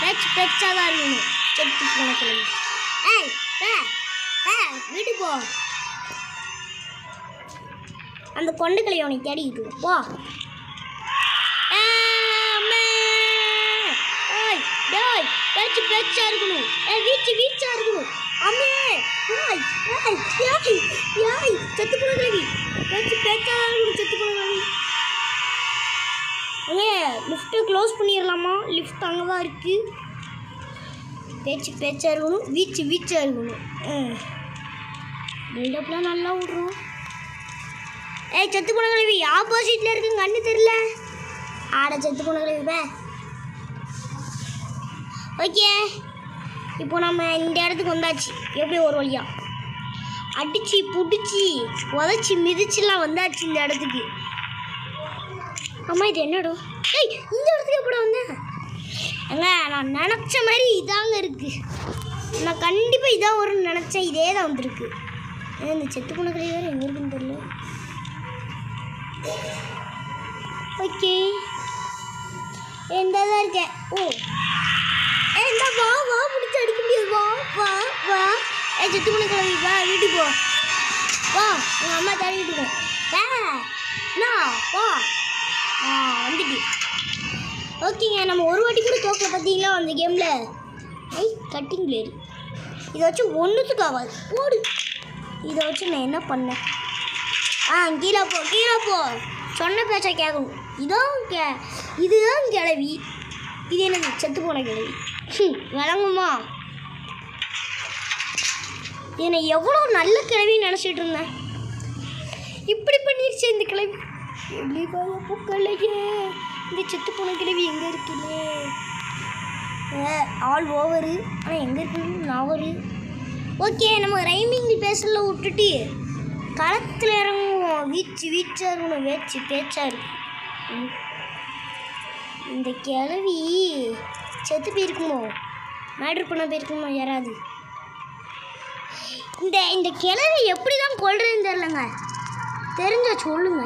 பெச்சாக தான் இருக்கணும். செத்து போன கிளவி. ஏய் வீட்டுக்கு போ. அந்த கொண்டு கிளவி அவனை தேடிக்கிட்டு போ. பெச்சா இருக்கணும். வீச்சா இருக்கணும். அம்மே செத்து போன கிளவி. பெச்சா இருக்கணும். செத்து போன கிளவி. லிஃப்ட்டை க்ளோஸ் பண்ணிடலாமா? லிஃப்ட் அங்கே தான் இருக்குது. பேச்சா இருக்கணும். வீச்சா இருக்கணும். பில்டப்லாம் நல்லா விட்றோம். செத்து போன கிளவி ஆப்போசிட்டில் இருக்குங்க. கண்ணு தெரியல. செத்து போன கிளவி. ஓகே, இப்போ நம்ம இந்த இடத்துக்கு வந்தாச்சு. எப்படி ஒரு வழியா அடிச்சு பிடிச்சி உதச்சி மிதிச்சுலாம் வந்தாச்சு இந்த இடத்துக்கு. ஆமாம், இது என்னடோ? இந்த இடத்துக்கு எப்படி வந்தேன்? நான் நினச்ச மாதிரி இதாங்க இருக்குது. நான் கண்டிப்பாக இதான் வரும்னு நினச்சேன். இதே தான் வந்துருக்கு. இந்த செத்து போன கிளவி வேறு எங்கே இருக்குன்னு தெரியல. ஓகே, எந்தாதான் இருக்கேன். இந்த வா பிடிச்சி அடிக்க முடியாது. வா செத்து போன கிளவி. வா வீட்டுக்கு போ. வா உங்கள் அம்மா தேடிக்கிட்டு இருக்கோம். வா வந்துட்டு. ஓகேங்க, நம்ம ஒரு வாட்டி கூட தோக்கல பார்த்தீங்களா அந்த கேமில். கட்டிங் பிளேடு இதை வச்சு ஒன்றுத்துக்கு ஆகாது. போடு. இதை வச்சு நான் என்ன பண்ணேன்? கீழே போ. சொன்ன பேச்சா கேட்கணும். இதுதான் கிளவி. இது என்னது? செத்து போன கிளவி. விளங்குமா? என்னை எவ்வளோ நல்ல கிளவின்னு நினச்சிட்டு இருந்தேன். இப்படி பண்ணிருச்சு இந்த கிளவி. பூக்கலையே. இந்த செத்து போன கிளவி எங்கே இருக்குல்ல? All over. ஆனால் எங்கே இருக்குன்னு நான் ஒரு. ஓகே, நம்ம ரைமிங் பேசல விட்டுட்டு களத்தில் இறங்குவோம். வீச்சா இருக்கணும். பேச்சா இருக்கும். இந்த கிளவி செத்து போயிருக்குமோ? மேட்ரு பண்ண போயிருக்குமோ யாராவது? இந்த கிளவி எப்படி தான் கொள்றதுன்னு தெரிலங்க. தெரிஞ்சா சொல்லுங்க.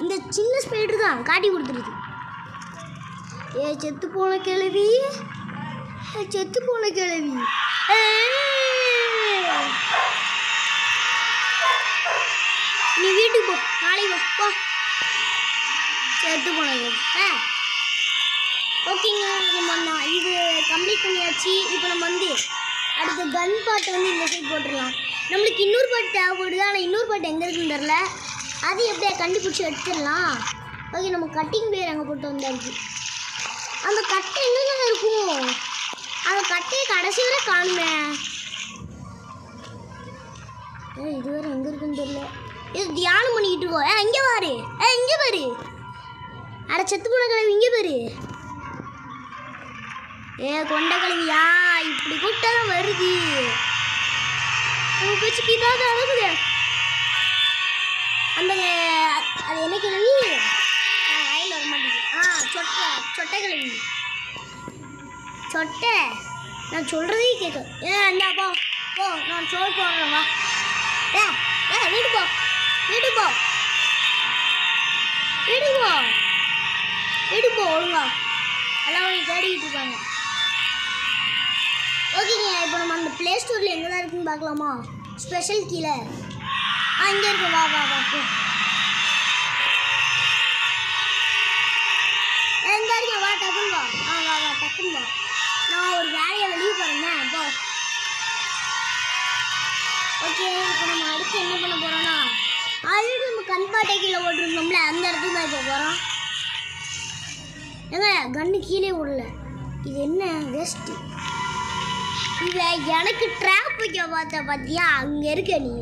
இந்த சின்ன ஸ்பைடர் தான் காட்டி கொடுத்துருது. செத்து போன கிளவி. நீ வீட்டுக்கு போ. நாளைக்கு வா. செத்து போனது. ஓகேங்க, நம்ம இது கம்ப்ளீட் பண்ணியாச்சு. இப்போ நம்ம அடுத்த கன் பாட்டை இந்த சைட் போட்டுடலாம். நம்மளுக்கு இன்னொரு பாட்டு தேவைப்படுது. ஆனால் இன்னொரு பாட்டு எங்கே இருக்குன்னு தெரில. அது எப்படியா கண்டுபிடிச்சி எடுத்துடலாம். ஓகே, நம்ம கட்டிங் பிளேயர் அங்கே போட்டு வந்தாச்சு. அந்த கட்டை எங்கே இருக்கும்? அந்த கட்டையை கடைசி வரை காணுமே. இதுவரை எங்கே இருக்குன்னு தெரியல. இது தியானம் பண்ணிக்கிட்டு இருக்கோம். இங்கே பாரு. செத்து போன கிளவி இங்கே பாரு. கொண்ட கிளவியா? இப்படி கூப்பிட்டா தான் வருது. பேச்சுக்கு இதாவது அழகுது. அது என்ன கிளவி? வயல் வர மாட்டேங்குது. சொட்டை கிளவி. நான் சொல்கிறதே கேட்க. இந்தா போ. நான் சோறு போடுறேன். வா. வீட்டுக்கு போ. ஒழுங்கா எல்லாம் தேடிக்கிட்டு இருக்காங்க. ஓகேங்க, இப்போ நம்ம அந்த ப்ளே ஸ்டோரில் எங்கே தான் இருக்குன்னு பார்க்கலாமா? ஸ்பெஷல் கீழே இங்கே இருக்கு. வா போ. எங்கே இருக்கேன்? வா டக்குன்னு வா. நான் ஒரு வேலையை வெளியே போகிறேன். போ. ஓகே, இப்போ நம்ம அடுத்து என்ன பண்ண போகிறோன்னா, ஆல்ரெடி நம்ம கண்பாட்டை கீழே ஓட்டிருந்தோம்ல, அந்த இடத்துக்கு தான் இப்போ போகிறோம். கண்ணு கீழே விடல. இது என்ன வேஸ்ட்டு? எனக்கு ட்ராப் வைக்க பார்த்தியா? அங்கே இருக்க நீ.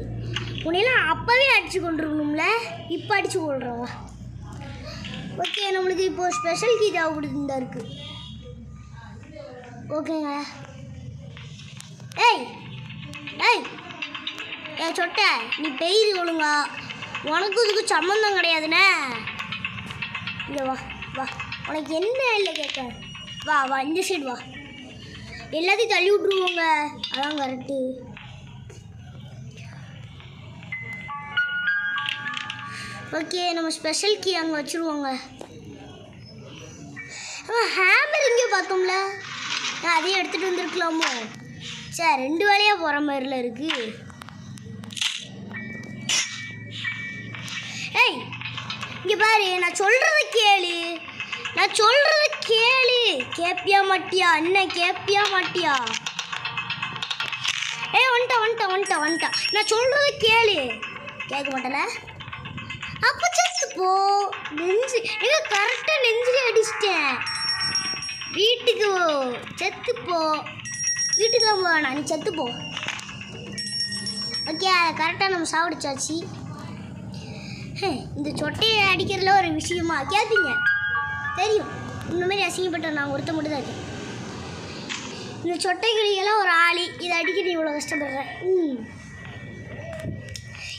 உன்னையெல்லாம் அப்போவே அடித்து கொண்டுருக்கணும்ல. இப்போ அடித்து கொள்றவா? ஓகே, நம்மளுக்கு இப்போது ஸ்பெஷல் கீ தேவைப்படுது. இந்த இருக்குது. ஓகேங்க. சொட்டை, நீ பெய்து ஒழுங்கா. உனக்கு இதுக்கு சம்மந்தம் கிடையாதுண்ணே. இங்கே வா. உனக்கு என்ன இல்லை கேட்க? வா இந்த சைடு வா. எல்லாத்தையும் தள்ளி விட்ருவோங்க. அதான் கரெக்டு. ஓகே, நம்ம ஸ்பெஷல் கீ அங்கே வச்சுருவோங்க. ஹேமர் இங்கே பார்த்தோம்ல, நான் அதையும் எடுத்துகிட்டு வந்துருக்கலாமோ? சரி, 2 வேலையாக போகிற மாதிரில இருக்கு. ஏய் இங்கே பாரு, நான் சொல்கிறத கேளு, கேப்பியா மாட்டியா? அண்ணன் கேப்பியா மாட்டியா? ஏய் வந்துட்டா. நான் சொல்கிறத கேளு. கேட்க மாட்டல? அப்போ செத்து போ. நெஞ்சு எங்க கரெக்டாக நெஞ்சிலே அடிச்சிட்டேன். வீட்டுக்கு செத்து போ. வீட்டுக்குலாம் போவேண்ணா, நீ செத்து போ. ஓகே, அதை கரெக்டாக நம்ம சாப்பிடுச்சாச்சு. இந்த சொட்டையை அடிக்கிறதுல ஒரு விஷயமா கேட்பீங்க, தெரியும். இந்த மாதிரி அசிங்கப்பட்ட நான் ஒருத்த மட்டும் தான் இருக்கேன். இந்த சொட்டைகளியெல்லாம் ஒரு ஆளி, இதை அடிக்கிறது இவ்வளோ கஷ்டப்படுறேன்.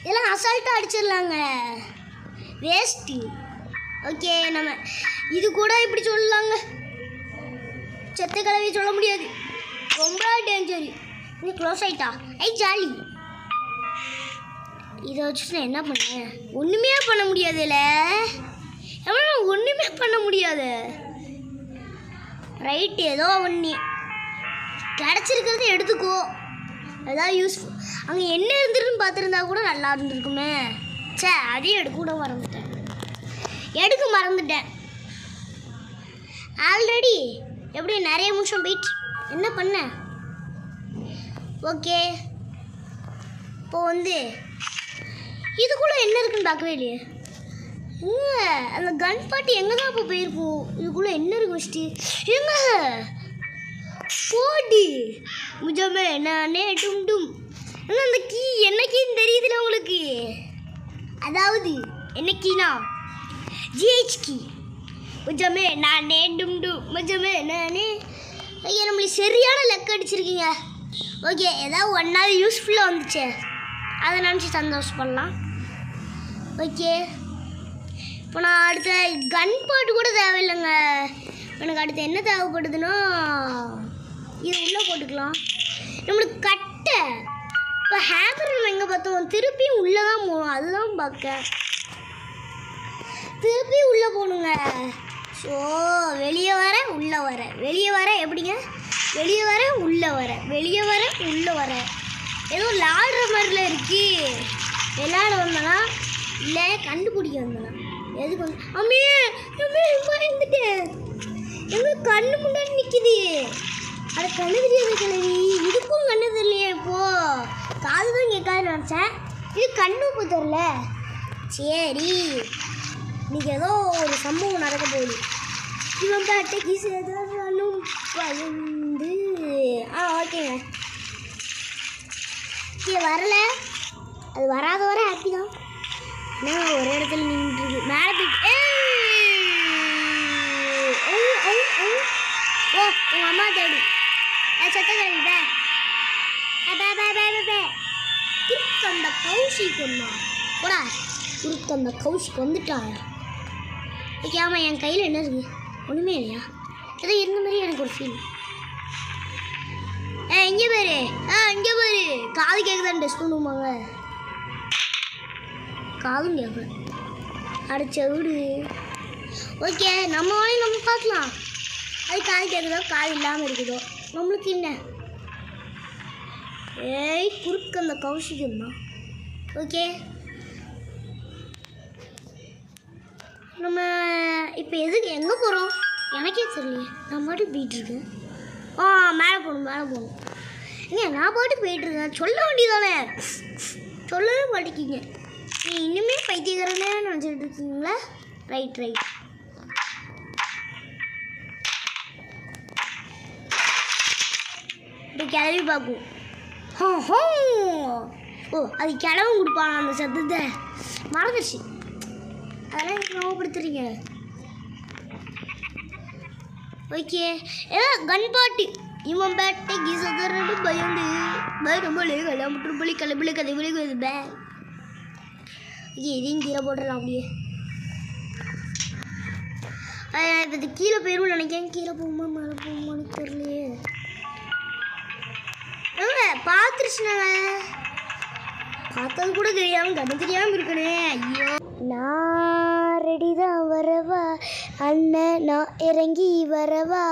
இதெல்லாம் அசால்ட்டாக அடிச்சிடலாங்க, வேஸ்ட்டு. ஓகே, நம்ம இது கூட இப்படி சொல்லலாங்க. செத்த கலவையை சொல்ல முடியாது, ரொம்ப டேஞ்சரு. இது க்ளோஸ் ஆகிட்டா. ஜாலி. இதை வச்சுட்டு நான் என்ன பண்ணேன்? ஒன்றுமே பண்ண முடியாதுல்ல. ஒன்றுமே பண்ண முடியாது. ரைட்டு, ஏதோ ஒன்று கிடச்சிருக்கிறத எடுத்துக்கோ. அதான் யூஸ்ஃபுல். அங்கே என்ன இருந்துருன்னு பார்த்துருந்தா கூட நல்லா இருந்திருக்குமே. சே, அதையும் எடுக்க மறந்துட்டேன். ஆல்ரெடி எப்படி நிறைய நிமிஷம் போயிட்டு என்ன பண்ண? ஓகே, இப்போ இதுக்குள்ளே என்ன இருக்குன்னு பார்க்கவே இல்லையே. அந்த கன் பாட்டி எங்கே தான் இப்போ போயிருப்போம்? இதுக்குள்ளே என்ன இருக்கு ஃபஸ்ட்டு? எங்க போடி முஜமே நானே டும். அந்த கீ என்ன கீன்னு தெரியுதுல உங்களுக்கு? அதாவது என்ன கீனா? GH key. முஜமே நானே டும் முஜமே நானே. ஐயா, நம்மளுக்கு சரியான லக் அடிச்சிருக்கீங்க. ஓகே, ஏதாவது ஒன்றாவது யூஸ்ஃபுல்லாக வந்துச்சு, அதை நினச்சி சந்தோஷப்படலாம். ஓகே, இப்போ நான் அடுத்த கன் பாட்டு கூட தேவையில்லைங்க. எனக்கு அடுத்து என்ன தேவைப்படுதுன்னா, இது உள்ளே போட்டுக்கலாம். நம்மளுக்கு கட்டை. இப்போ ஹேமர் நம்ம எங்கே பார்த்தோம்? திருப்பியும் உள்ளே தான் போகணும். அதுதான் பார்க்க திருப்பியும் உள்ளே போகணுங்க. ஸோ வெளியே வர உள்ளே வர, வெளியே வர எப்படிங்க? வெளியே வர உள்ளே வர, வெளியே வர உள்ளே வர. ஏதோ விளாடுற மாதிரில இருக்கு. விளையாட வந்தனா இல்லை கண்டுபிடிக்க வந்தனா? எதுக்கு அம்மையே பயந்துட்டேன். எங்களுக்கு கண்ணு முன்னாடி நிற்கிது. அது கண்ணு தெரியாத கிழவி. இதுக்கும் கண்ணு தெரியலையே. இப்போது காது தான் கேட்காதுன்னு நினச்சேன். இது கண்ணு இப்போ தெரில. சரி, இன்றைக்கி ஏதோ ஒரு சம்பவம் நடக்க போகுது. இவன் பாட்டைக்கு சேதானும் பயந்து. ஓகேங்க. இங்கே வரல, அது வராத வர ஹாப்பி தான். ஆனால் ஒரு இடத்துல நின்றுருக்கு. மேலே போயிட்டு ஓ உங்கள் அம்மா தேடி சத்த கிடைக்குதே. குறுக்கந்த கௌஷிக் ஒன்றா போடா. குறுக்கந்த கௌஷிக் வந்துட்டான். ஓகே, ஆமாம். என் கையில் என்ன இருக்குது? ஒன்றுமே இல்லையா? ஏதோ இருந்த மாதிரி எனக்கு ஒரு ஃபீல். இங்கே பாரு. இங்கே பாரு. காது கேட்குதான் டெஸ்ட் பண்ணுவாங்க. காதும் கேட்கல. அடிச்ச வீடு. ஓகே, நம்ம வேலையும் நம்ம பார்க்கலாம். அது காது கேட்குதோ காது இல்லாமல் இருக்குதோ நம்மளுக்கு என்ன? குறுக்கு அந்த கௌஷிகம் தான். ஓகே, நம்ம இப்போ எங்கே போகிறோம் எனக்கே தெரியலையே. நான் பாட்டு போயிட்டுருக்கேன். மேலே போகணும். ஏங்க, நான் பாட்டு போயிட்டுருக்கேன். சொல்ல வேண்டியதானே? சொல்லவே மாட்டேங்கிங்க. நீ இன்னுமே பைத்தியக்காரனே நினச்சிட்டு இருக்கீங்களா? ரைட். இப்படி கிளவி பார்க்கும். ஓ, அது கிளவும் கொடுப்பான் அந்த சத்தத்தை. மறந்துடுச்சு. அதெல்லாம் எனக்கு ஞாபகப்படுத்துறீங்க. ஓகே, கன் பாட்டு. இவன் பேட்டை கீசதரடு பயந்து பயம்பளி கலமுற்றுப்பளி கலப்பிளி கதைப்பளி பே. இதையும் கீழே போட்டுடலாம் அப்படியே. இப்போ இது கீழே போயிடும் நினைக்கிறேன். கீழே போகுமா மேலே போகுமான்னு தெரியலையே. பார்த்துருச்சுனாங்க. பார்த்தது கூட தெரியாமல் கண்ணு தெரியாமல் இருக்கனே. ஐயோ, நான் ரெடி தான் வரவா. அண்ணன் நான் இறங்கி வரவா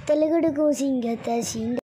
தெலுகுடுக்கும் சிங்கத்தை சீண்ட